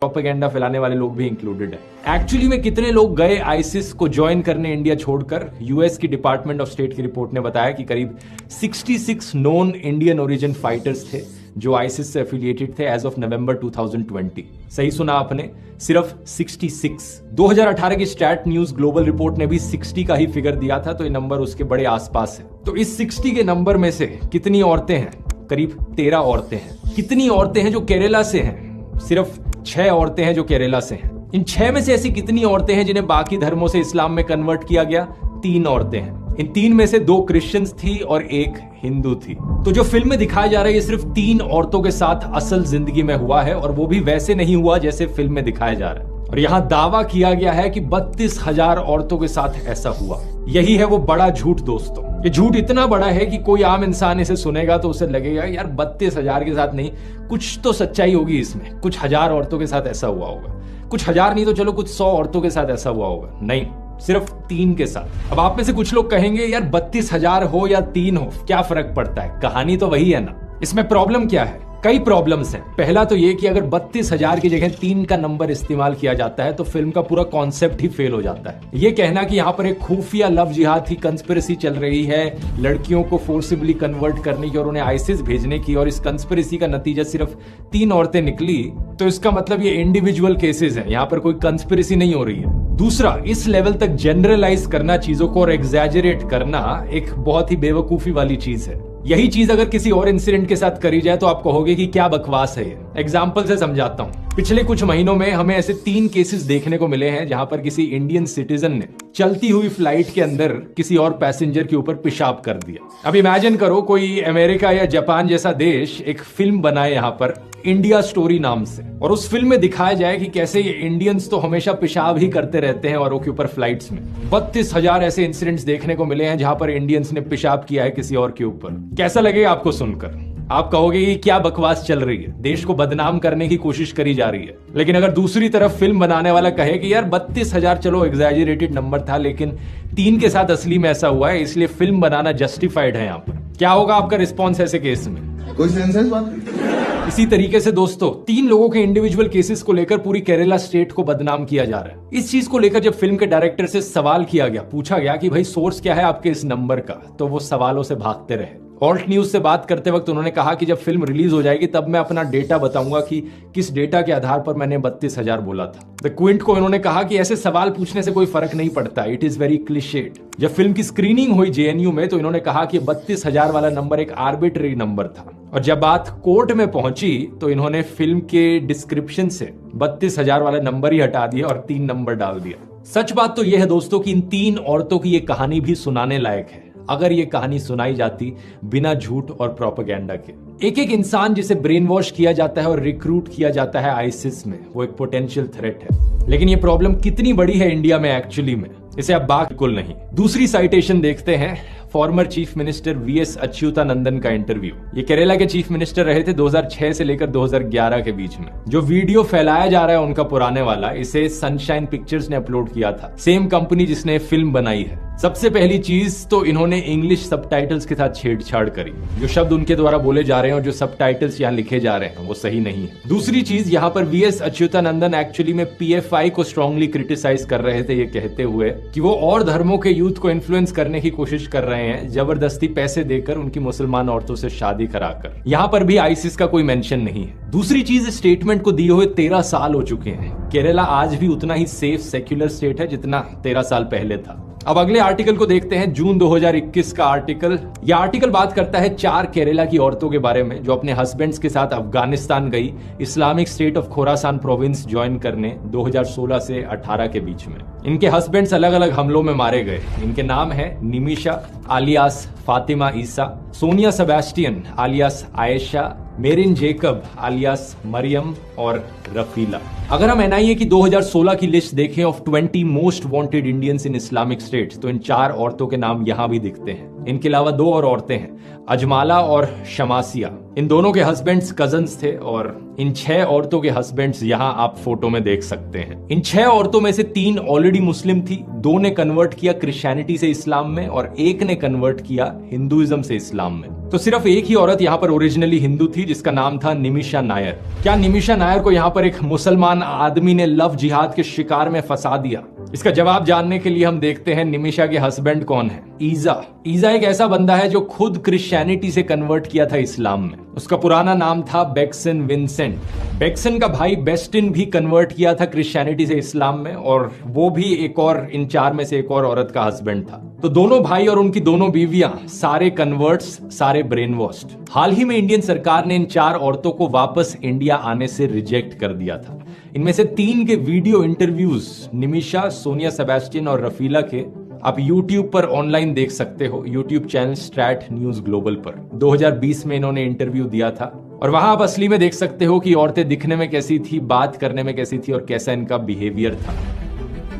Propaganda फैलाने वाले लोग भी इंक्लूडेड है। एक्चुअली में कितने लोग गए आईसिस को ज्वाइन करने इंडिया छोड़कर? यूएस की डिपार्टमेंट ऑफ स्टेट की रिपोर्ट ने बताया कि करीब 66 नॉन इंडियन ओरिजिन फाइटर्स थे जो आईसिस से एफिलिएटेड थे एज ऑफ नवंबर 2020। सही सुना आपने, सिर्फ 66। 2018 की स्टैट न्यूज ग्लोबल रिपोर्ट ने भी 60 का ही फिगर दिया था, तो ये नंबर उसके बड़े आसपास है। तो इस 60 के नंबर में से कितनी औरतें हैं? करीब 13 औरतें हैं। कितनी औरतें हैं जो केरला से हैं? सिर्फ 6 औरतें हैं जो केरला से हैं। इन 6 में से ऐसी कितनी औरतें हैं जिन्हें बाकी धर्मों से इस्लाम में कन्वर्ट किया गया? 3 औरतें हैं। इन 3 में से 2 क्रिश्चियंस थी और 1 हिंदू थी। तो जो फिल्म में दिखाया जा रहा है ये सिर्फ 3 औरतों के साथ असल जिंदगी में हुआ है, और वो भी वैसे नहीं हुआ जैसे फिल्म में दिखाया जा रहा है। और यहां दावा किया गया है कि 32,000 औरतों के साथ ऐसा हुआ। यही है वो बड़ा झूठ दोस्तों। ये झूठ इतना बड़ा है कि कोई आम इंसान इसे सुनेगा तो उसे लगेगा यार 32,000 के साथ नहीं, कुछ तो सच्चाई होगी इसमें, कुछ हजार औरतों के साथ ऐसा हुआ होगा। कुछ हजार नहीं तो चलो कुछ 100 औरतों के साथ ऐसा हुआ होगा। नहीं, सिर्फ 3 के साथ। अब आप में से कुछ लोग कहेंगे यार 32,000 हो या 3 हो क्या फर्क पड़ता है, कहानी तो वही है ना। इसमें प्रॉब्लम क्या है? कई प्रॉब्लम्स हैं। पहला तो ये कि अगर 32,000 की जगह 3 का नंबर इस्तेमाल किया जाता है तो फिल्म का पूरा कॉन्सेप्ट ही फेल हो जाता है। ये कहना कि यहाँ पर एक खुफिया लव जिहाद की कंस्पिरेसी चल रही है, लड़कियों को फोर्सिबली कन्वर्ट करने की और उन्हें आईसिस भेजने की, और इस कंस्पिरेसी का नतीजा सिर्फ 3 औरतें निकली, तो इसका मतलब ये इंडिविजुअल केसेस हैं, यहाँ पर कोई कंस्पिरेसी नहीं हो रही है। दूसरा, इस लेवल तक जनरलाइज करना चीजों को और एग्जैजरेट करना एक बहुत ही बेवकूफी वाली चीज है। यही चीज अगर किसी और इंसिडेंट के साथ करी जाए तो आप कहोगे कि क्या बकवास है ये। एग्जाम्पल से समझाता हूं। पिछले कुछ महीनों में हमें ऐसे 3 केसेस देखने को मिले हैं जहां पर किसी इंडियन सिटीजन ने चलती हुई फ्लाइट के अंदर किसी और पैसेंजर के ऊपर पेशाब कर दिया। अब इमेजिन करो कोई अमेरिका या जापान जैसा देश एक फिल्म बनाए यहाँ पर इंडिया स्टोरी नाम से, और उस फिल्म में दिखाया जाए कि कैसे ये इंडियंस तो हमेशा पेशाब ही करते रहते हैं औरों के ऊपर फ्लाइट्स में। 32,000 ऐसे इंसिडेंट्स देखने को मिले हैं जहां पर इंडियंस ने पेशाब किया है किसी और के ऊपर। कैसा लगेगा आपको सुनकर? आप कहोगे कि क्या बकवास चल रही है, देश को बदनाम करने की कोशिश करी जा रही है। लेकिन अगर दूसरी तरफ फिल्म बनाने वाला कहे कि यार 32,000 चलो एग्जैजरेटेड नंबर था, लेकिन 3 के साथ असली में ऐसा हुआ है, इसलिए फिल्म बनाना जस्टिफाइड है यहाँ पर, क्या होगा आपका रिस्पॉन्स ऐसे केस में? कोई सेंस है इस बात? इसी तरीके से दोस्तों 3 लोगों के इंडिविजुअल केसेस को लेकर पूरी केरला स्टेट को बदनाम किया जा रहा है। इस चीज को लेकर जब फिल्म के डायरेक्टर से सवाल किया गया, पूछा गया कि भाई सोर्स क्या है आपके इस नंबर का, तो वो सवालों से भागते रहे। ऑल्ट न्यूज से बात करते वक्त उन्होंने कहा कि जब फिल्म रिलीज हो जाएगी तब मैं अपना डेटा बताऊंगा कि किस डेटा के आधार पर मैंने 32,000 बोला था। द क्विंट को इन्होंने कहा कि ऐसे सवाल पूछने से कोई फर्क नहीं पड़ता, इट इज वेरी क्लिशेड। जब फिल्म की स्क्रीनिंग हुई जेएनयू में तो इन्होंने कहा कि 32,000 वाला नंबर एक आर्बिट्रेरी नंबर था, और जब बात कोर्ट में पहुंची तो इन्होंने फिल्म के डिस्क्रिप्शन से 32,000 वाला नंबर ही हटा दिया और 3 नंबर डाल दिया। सच बात तो यह है दोस्तों कि इन 3 औरतों की यह कहानी भी सुनाने लायक है, अगर ये कहानी सुनाई जाती बिना झूठ और प्रोपेगेंडा के। एक एक इंसान जिसे ब्रेन वॉश किया जाता है और रिक्रूट किया जाता है आईसिस में, वो एक पोटेंशियल थ्रेट है। लेकिन ये प्रॉब्लम कितनी बड़ी है इंडिया में एक्चुअली में, इसे आप बिल्कुल नहीं। दूसरी साइटेशन देखते हैं, former chief minister VS Achuthanandan का इंटरव्यू। ये केरला के चीफ मिनिस्टर रहे थे 2006 से लेकर 2011 के बीच में। जो वीडियो फैलाया जा रहा है उनका पुराने वाला, इसे सनशाइन पिक्चर्स ने अपलोड किया था, सेम कंपनी जिसने फिल्म बनाई है। सबसे पहली चीज तो इन्होंने इंग्लिश सबटाइटल्स के साथ छेड़छाड़ करी। जो शब्द उनके द्वारा बोले जा रहे हैं और जो सबटाइटल्स यहाँ लिखे जा रहे हैं वो सही नहीं है। दूसरी चीज, यहाँ पर वीएस अच्युतानंदन एक्चुअली में पीएफआई को स्ट्रांगली क्रिटिसाइज कर रहे थे, ये कहते हुए कि वो और धर्मों के यूथ को इन्फ्लुएंस करने की कोशिश कर रहे हैं, जबरदस्ती पैसे देकर उनकी मुसलमान औरतों से शादी कराकर। यहाँ पर भी आईसिस का कोई मेंशन नहीं है। दूसरी चीज, स्टेटमेंट को दिए हुए 13 साल हो चुके हैं। केरला आज भी उतना ही सेफ सेक्युलर स्टेट है जितना 13 साल पहले था। अब अगले आर्टिकल को देखते हैं, जून 2021 का आर्टिकल। यह आर्टिकल बात करता है 4 केरला की औरतों के बारे में जो अपने हस्बैंड्स के साथ अफगानिस्तान गई Islamic state of Khorasan province join करने 2016 से 18 के बीच में। इनके हस्बैंड्स अलग अलग हमलों में मारे गए। इनके नाम है निमिशा आलियास फातिमा ईसा, Sonia Sebastian आलियास Ayesha, marine Jacob आलियास Maryam और रफीला। अगर हम एनआईए की 2016 की लिस्ट देखें of 20 most wanted Indians in Islamic states, तो इन 4 औरतों के नाम यहां भी दिखते हैं। इनके अलावा 2 और औरतें हैं, अजमाला और शमासिया। इन दोनों के हस्बैंड्स कजन्स थे और इन 6 औरतों के हस्बैंड्स यहां आप फोटो में देख सकते हैं। इन 6 औरतों में से 3 ऑलरेडी मुस्लिम थी, 2 ने कन्वर्ट किया क्रिश्चियनिटी से इस्लाम में और 1 ने कन्वर्ट किया हिंदुइज्म से इस्लाम में। तो सिर्फ एक ही औरत यहाँ पर ओरिजिनली हिंदू थी, जिसका नाम था निमिषा नायर। क्या निमिषा नायर को यहाँ पर एक मुसलमान आदमी ने लव जिहाद के शिकार में फंसा दिया? इसका जवाब जानने के लिए हम देखते हैं निमिषा के हस्बैंड कौन है। ईजा एक ऐसा बंदा है जो खुद क्रिश्चियनिटी से कन्वर्ट किया था इस्लाम में। उसका पुराना नाम था बेक्सन विंसेंट। बेक्सन का भाई बेस्टिन भी कन्वर्ट किया था क्रिश्चियनिटी से इस्लाम में, और वो भी एक और, इन 4 में से एक और औरत का हस्बैंड था। तो दोनों भाई और उनकी दोनों बीवियां सारे कन्वर्ट्स, सारे ब्रेन वॉश्ड। हाल ही में इंडियन सरकार ने इन 4 औरतों को वापस इंडिया आने से रिजेक्ट कर दिया था। इनमें से 3 के video interviews, Nimisha, Sonia Sebastian और रफीला के, आप YouTube पर ऑनलाइन देख सकते हो। YouTube channel straight news global पर 2020 में इन्होंने इंटरव्यू दिया था, और वहां आप असली में देख सकते हो कि औरतें दिखने में कैसी थी, बात करने में कैसी थी और कैसा इनका बिहेवियर था।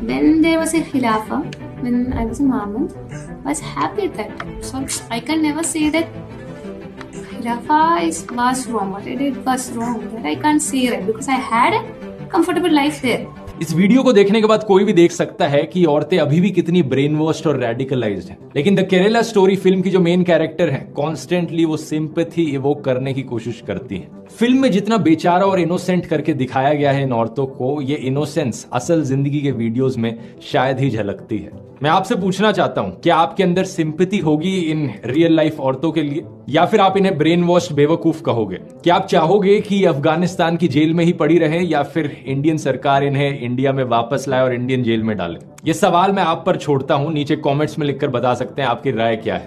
When there was a Khilafah, when I was a Mamun, I was happy at that time. So I can never say that Khilafah was wrong. What I did was wrong. That I can't say it because I had a comfortable life there. इस video को देखने के बाद कोई भी देख सकता है कि औरतें अभी भी कितनी ब्रेन वॉश्ड और रेडिकलाइज्ड हैं। लेकिन द केरला स्टोरी फिल्म की जो मेन कैरेक्टर है, कॉन्स्टेंटली वो सिंपैथी इवोक करने की कोशिश करती है। फिल्म में जितना बेचारा और इनोसेंट करके दिखाया गया है इन औरतों को, ये इनोसेंस असल जिंदगी के वीडियोस में शायद ही झलकती है। मैं आपसे पूछना चाहता हूं, क्या आपके अंदर सिंपैथी होगी इन रियल लाइफ औरतों के लिए, या फिर आप इन्हें ब्रेन वॉश्ड बेवकूफ कहोगे? क्या आप चाहोगे कि अफगानिस्तान की जेल में ही पड़ी रहे, या फिर इंडियन सरकार इन्हें इंडिया में वापस लाए और इंडियन जेल में डाले? ये सवाल मैं आप पर छोड़ता हूं, नीचे कमेंट्स में लिखकर बता सकते हैं आपकी राय क्या है।